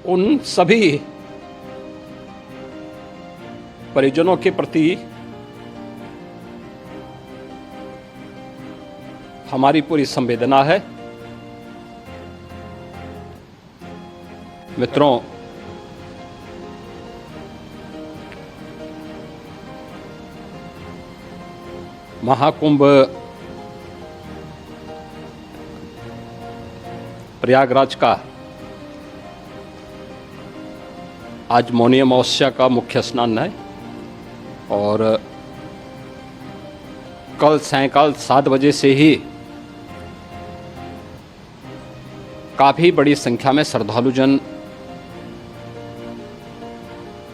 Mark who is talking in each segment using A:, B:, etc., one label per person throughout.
A: उन सभी परिजनों के प्रति हमारी पूरी संवेदना है। मित्रों, महाकुंभ प्रयागराज का आज मौनी अमावस्या का मुख्य स्नान है और कल सायंकाल 7 बजे से ही काफ़ी बड़ी संख्या में श्रद्धालुजन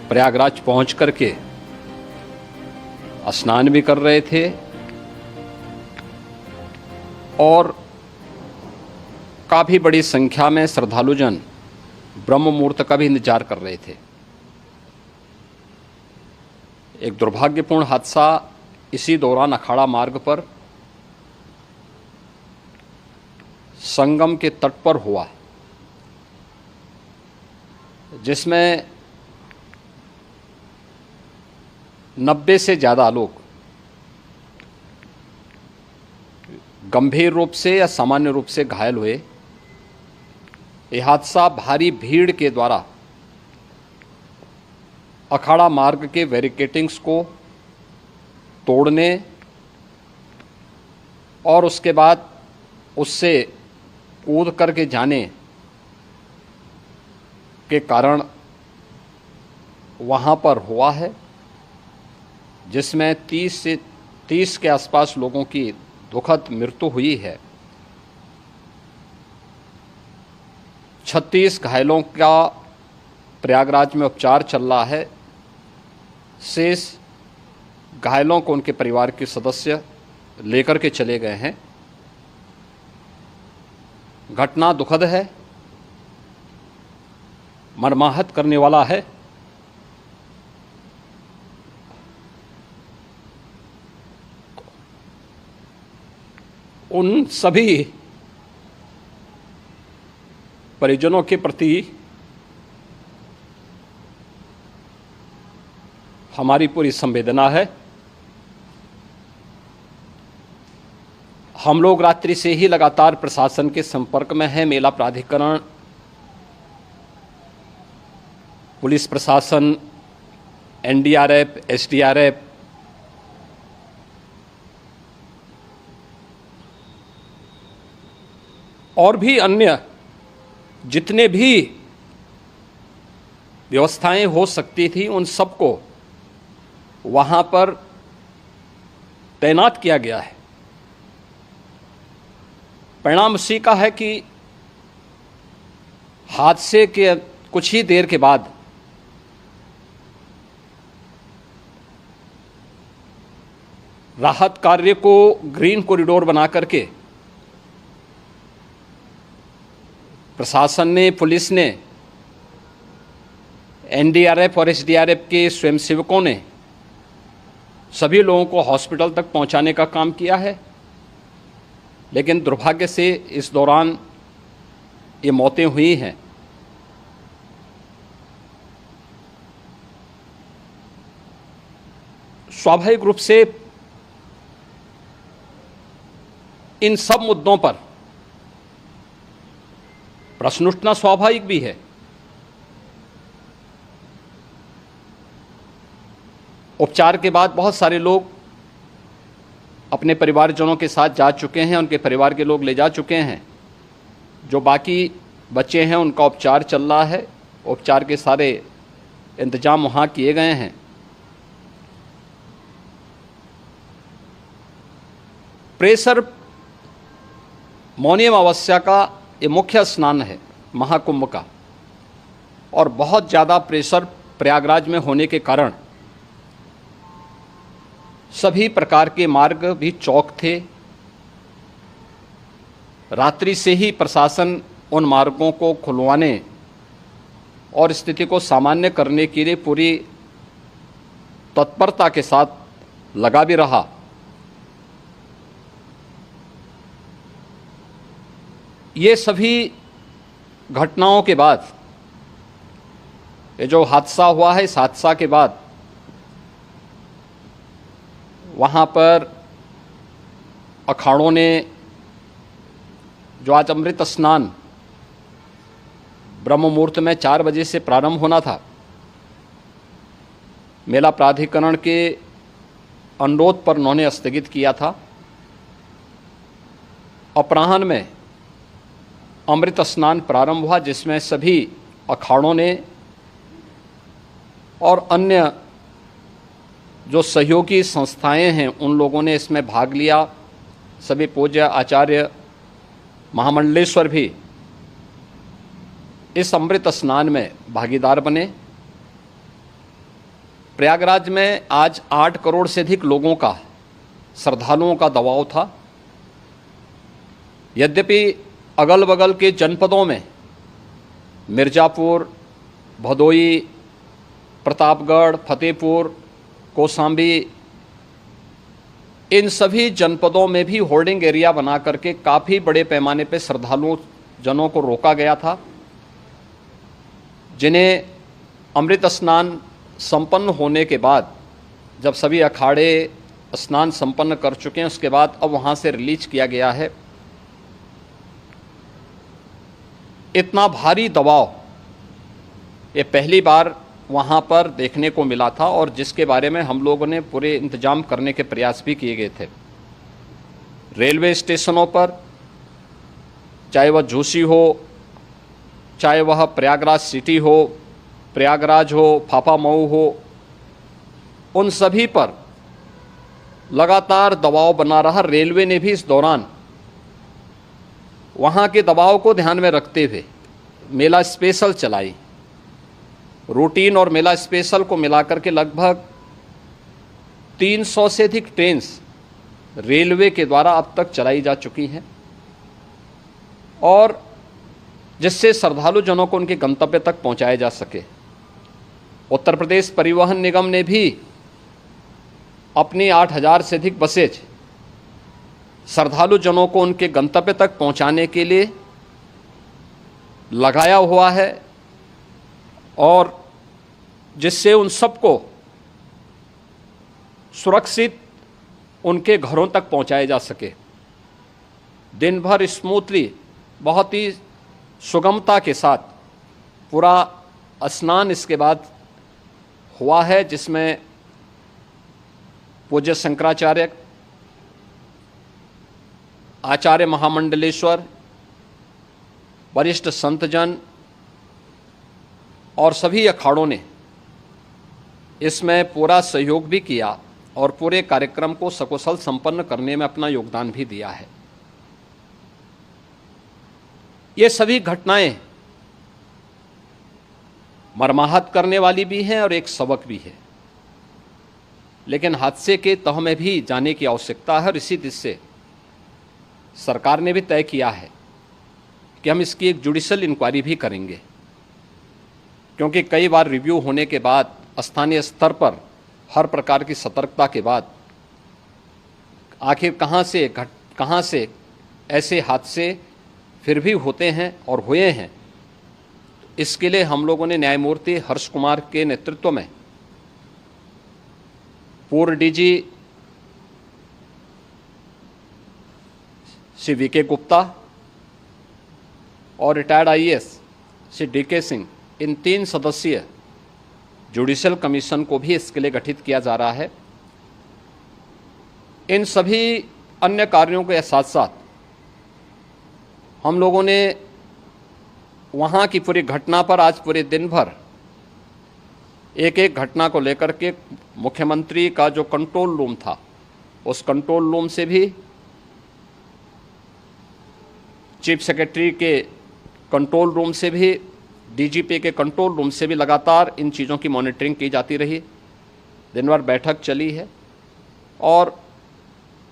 A: प्रयागराज पहुंच करके स्नान भी कर रहे थे और काफ़ी बड़ी संख्या में श्रद्धालुजन ब्रह्म मुहूर्त का भी इंतजार कर रहे थे। एक दुर्भाग्यपूर्ण हादसा इसी दौरान अखाड़ा मार्ग पर संगम के तट पर हुआ, जिसमें 90 से ज़्यादा लोग गंभीर रूप से या सामान्य रूप से घायल हुए। यह हादसा भारी भीड़ के द्वारा अखाड़ा मार्ग के बैरिकेडिंग्स को तोड़ने और उसके बाद उससे कूद करके जाने के कारण वहाँ पर हुआ है, जिसमें 30 के आसपास लोगों की दुखद मृत्यु हुई है। 36 घायलों का प्रयागराज में उपचार चल रहा है। शेष घायलों को उनके परिवार के सदस्य लेकर के चले गए हैं। घटना दुखद है, मर्माहत करने वाला है। उन सभी परिजनों के प्रति हमारी पूरी संवेदना है। हम लोग रात्रि से ही लगातार प्रशासन के संपर्क में हैं। मेला प्राधिकरण, पुलिस प्रशासन, एनडीआरएफ, एसडीआरएफ, और भी अन्य जितने भी व्यवस्थाएं हो सकती थी उन सबको वहां पर तैनात किया गया है। परिणाम उसी का है कि हादसे के कुछ ही देर के बाद राहत कार्य को ग्रीन कॉरिडोर बना करके प्रशासन ने, पुलिस ने, एनडीआरएफ और एसडीआरएफ के स्वयंसेवकों ने सभी लोगों को हॉस्पिटल तक पहुंचाने का काम किया है। लेकिन दुर्भाग्य से इस दौरान ये मौतें हुई हैं। स्वाभाविक रूप से इन सब मुद्दों पर प्रश्न उठना स्वाभाविक भी है। उपचार के बाद बहुत सारे लोग अपने परिवारजनों के साथ जा चुके हैं, उनके परिवार के लोग ले जा चुके हैं। जो बाकी बच्चे हैं उनका उपचार चल रहा है। उपचार के सारे इंतजाम वहाँ किए गए हैं। प्रेशर मौनी अमावस्या का ये मुख्य स्नान है महाकुंभ का, और बहुत ज़्यादा प्रेशर प्रयागराज में होने के कारण सभी प्रकार के मार्ग भी चौक थे। रात्रि से ही प्रशासन उन मार्गों को खुलवाने और स्थिति को सामान्य करने के लिए पूरी तत्परता के साथ लगा भी रहा। ये सभी घटनाओं के बाद ये जो हादसा हुआ है, इस हादसा के बाद वहाँ पर अखाड़ों ने जो आज अमृत स्नान ब्रह्म मुहूर्त में 4 बजे से प्रारंभ होना था, मेला प्राधिकरण के अनुरोध पर उन्होंने स्थगित किया था। अपराह्न में अमृत स्नान प्रारंभ हुआ, जिसमें सभी अखाड़ों ने और अन्य जो सहयोगी संस्थाएं हैं उन लोगों ने इसमें भाग लिया। सभी पूज्य आचार्य महामंडलेश्वर भी इस अमृत स्नान में भागीदार बने। प्रयागराज में आज 8 करोड़ से अधिक लोगों का, श्रद्धालुओं का दबाव था। यद्यपि अगल बगल के जनपदों में मिर्जापुर, भदोई, प्रतापगढ़, फतेहपुर, कौशाम्बी, इन सभी जनपदों में भी होर्डिंग एरिया बना करके काफ़ी बड़े पैमाने पर श्रद्धालुओं जनों को रोका गया था, जिन्हें अमृत स्नान संपन्न होने के बाद, जब सभी अखाड़े स्नान संपन्न कर चुके हैं, उसके बाद अब वहाँ से रिलीज किया गया है। इतना भारी दबाव ये पहली बार वहाँ पर देखने को मिला था, और जिसके बारे में हम लोगों ने पूरे इंतजाम करने के प्रयास भी किए गए थे। रेलवे स्टेशनों पर, चाहे वह झूसी हो, चाहे वह प्रयागराज सिटी हो, प्रयागराज हो, फाफामऊ हो, उन सभी पर लगातार दबाव बना रहा। रेलवे ने भी इस दौरान वहाँ के दबाव को ध्यान में रखते हुए मेला स्पेशल चलाई। रूटीन और मेला स्पेशल को मिलाकर के लगभग 300 से अधिक ट्रेन रेलवे के द्वारा अब तक चलाई जा चुकी हैं, और जिससे श्रद्धालु जनों को उनके गंतव्य तक पहुंचाया जा सके। उत्तर प्रदेश परिवहन निगम ने भी अपनी 8000 से अधिक बसेज श्रद्धालु जनों को उनके गंतव्य तक पहुंचाने के लिए लगाया हुआ है, और जिससे उन सबको सुरक्षित उनके घरों तक पहुंचाया जा सके। दिन भर स्मूथली, बहुत ही सुगमता के साथ पूरा स्नान इसके बाद हुआ है, जिसमें पूज्य शंकराचार्य, आचार्य महामंडलेश्वर, वरिष्ठ संतजन और सभी अखाड़ों ने इसमें पूरा सहयोग भी किया और पूरे कार्यक्रम को सकुशल संपन्न करने में अपना योगदान भी दिया है। ये सभी घटनाएं मर्माहत करने वाली भी हैं और एक सबक भी है, लेकिन हादसे के तह में भी जाने की आवश्यकता है, और इसी दिशा से सरकार ने भी तय किया है कि हम इसकी एक जुडिशियल इंक्वायरी भी करेंगे, क्योंकि कई बार रिव्यू होने के बाद स्थानीय स्तर पर हर प्रकार की सतर्कता के बाद आखिर कहाँ से ऐसे हादसे फिर भी होते हैं और हुए हैं। इसके लिए हम लोगों ने न्यायमूर्ति हर्ष कुमार के नेतृत्व में पूर्व डीजी श्री वीके गुप्ता और retired IAS Shri DK Singh, इन 3 सदस्यीय जुडिशियल कमीशन को भी इसके लिए गठित किया जा रहा है। इन सभी अन्य कार्यों के साथ साथ हम लोगों ने वहाँ की पूरी घटना पर आज पूरे दिन भर एक एक घटना को लेकर के मुख्यमंत्री का जो कंट्रोल रूम था, उस कंट्रोल रूम से भी, चीफ सेक्रेटरी के कंट्रोल रूम से भी, डीजीपी के कंट्रोल रूम से भी लगातार इन चीज़ों की मॉनिटरिंग की जाती रही। दिन भर बैठक चली है और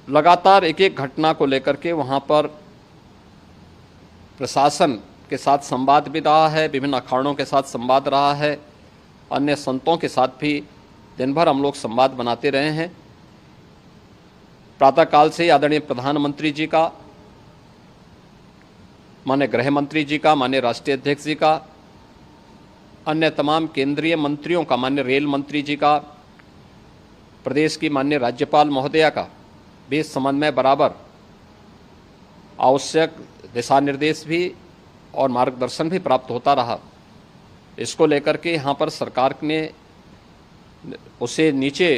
A: लगातार एक एक घटना को लेकर के वहाँ पर प्रशासन के साथ संवाद भी रहा है, विभिन्न अखाड़ों के साथ संवाद रहा है, अन्य संतों के साथ भी दिन भर हम लोग संवाद बनाते रहे हैं। प्रातःकाल से आदरणीय प्रधानमंत्री जी का, माननीय गृह मंत्री जी का, माननीय राष्ट्रीय अध्यक्ष जी का, अन्य तमाम केंद्रीय मंत्रियों का, माननीय रेल मंत्री जी का, प्रदेश की माननीय राज्यपाल महोदया का भी इस संबंध में बराबर आवश्यक दिशा निर्देश भी और मार्गदर्शन भी प्राप्त होता रहा। इसको लेकर के यहाँ पर सरकार ने उसे नीचे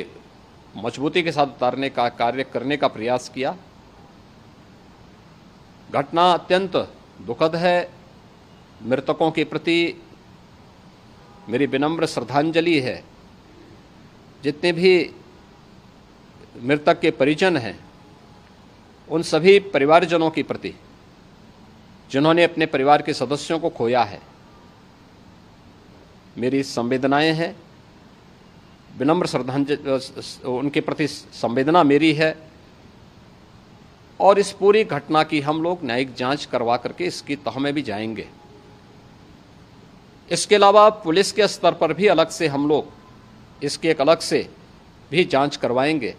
A: मजबूती के साथ उतारने का कार्य करने का प्रयास किया। घटना अत्यंत दुखद है। मृतकों के प्रति मेरी विनम्र श्रद्धांजलि है। जितने भी मृतक के परिजन हैं, उन सभी परिवारजनों के प्रति जिन्होंने अपने परिवार के सदस्यों को खोया है, मेरी संवेदनाएं हैं। विनम्र श्रद्धांजलि उनके प्रति संवेदना मेरी है। और इस पूरी घटना की हम लोग न्यायिक जांच करवा करके इसकी तह में भी जाएंगे। इसके अलावा पुलिस के स्तर पर भी अलग से हम लोग इसके एक अलग से भी जांच करवाएंगे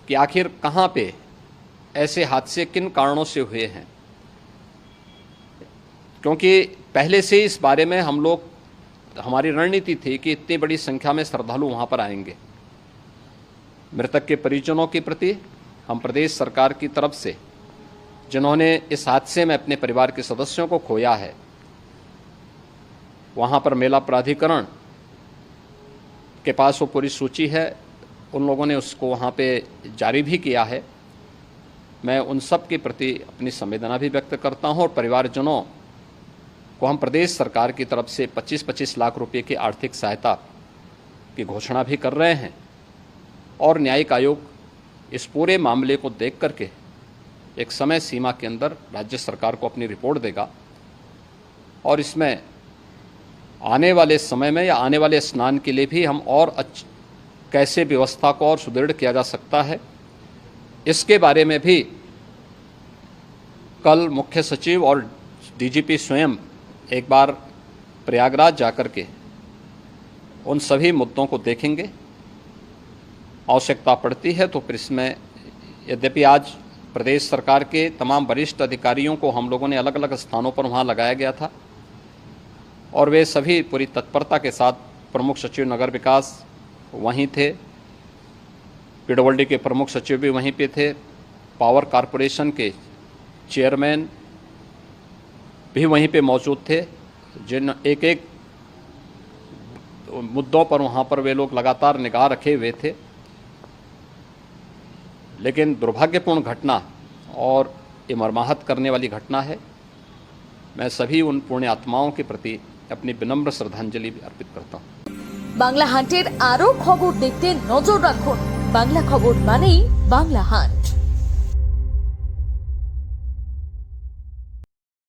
A: कि आखिर कहाँ पे ऐसे हादसे किन कारणों से हुए हैं, क्योंकि पहले से इस बारे में हम लोग, हमारी रणनीति थी कि इतनी बड़ी संख्या में श्रद्धालु वहाँ पर आएंगे। मृतक के परिजनों के प्रति हम प्रदेश सरकार की तरफ से, जिन्होंने इस हादसे में अपने परिवार के सदस्यों को खोया है, वहाँ पर मेला प्राधिकरण के पास वो पूरी सूची है, उन लोगों ने उसको वहाँ पे जारी भी किया है। मैं उन सब के प्रति अपनी संवेदना भी व्यक्त करता हूँ और परिवारजनों को हम प्रदेश सरकार की तरफ से 25-25 लाख रुपए की आर्थिक सहायता की घोषणा भी कर रहे हैं। और न्यायिक आयोग इस पूरे मामले को देख करके एक समय सीमा के अंदर राज्य सरकार को अपनी रिपोर्ट देगा और इसमें आने वाले समय में या आने वाले स्नान के लिए भी हम और कैसे व्यवस्था को और सुदृढ़ किया जा सकता है, इसके बारे में भी कल मुख्य सचिव और डीजीपी स्वयं एक बार प्रयागराज जाकर के उन सभी मुद्दों को देखेंगे। आवश्यकता पड़ती है तो फिर इसमें, यद्यपि आज प्रदेश सरकार के तमाम वरिष्ठ अधिकारियों को हम लोगों ने अलग अलग स्थानों पर वहाँ लगाया गया था और वे सभी पूरी तत्परता के साथ, प्रमुख सचिव नगर विकास वहीं थे, पीडब्ल्यूडी के प्रमुख सचिव भी वहीं पे थे, पावर कॉरपोरेशन के चेयरमैन भी वहीं पे मौजूद थे, जिन एक एक मुद्दों पर वहाँ पर वे लोग लगातार निगाह रखे हुए थे। लेकिन दुर्भाग्यपूर्ण घटना और ये मर्माहत करने वाली घटना है। मैं सभी उन पुण्य आत्माओं के प्रति अपनी विनम्र श्रद्धांजलि भी अर्पित करता हूँ।
B: বাংলা হান্টের আরো খবর দেখতে নজর রাখুন। বাংলা খবর মানেই বাংলা হান্ট।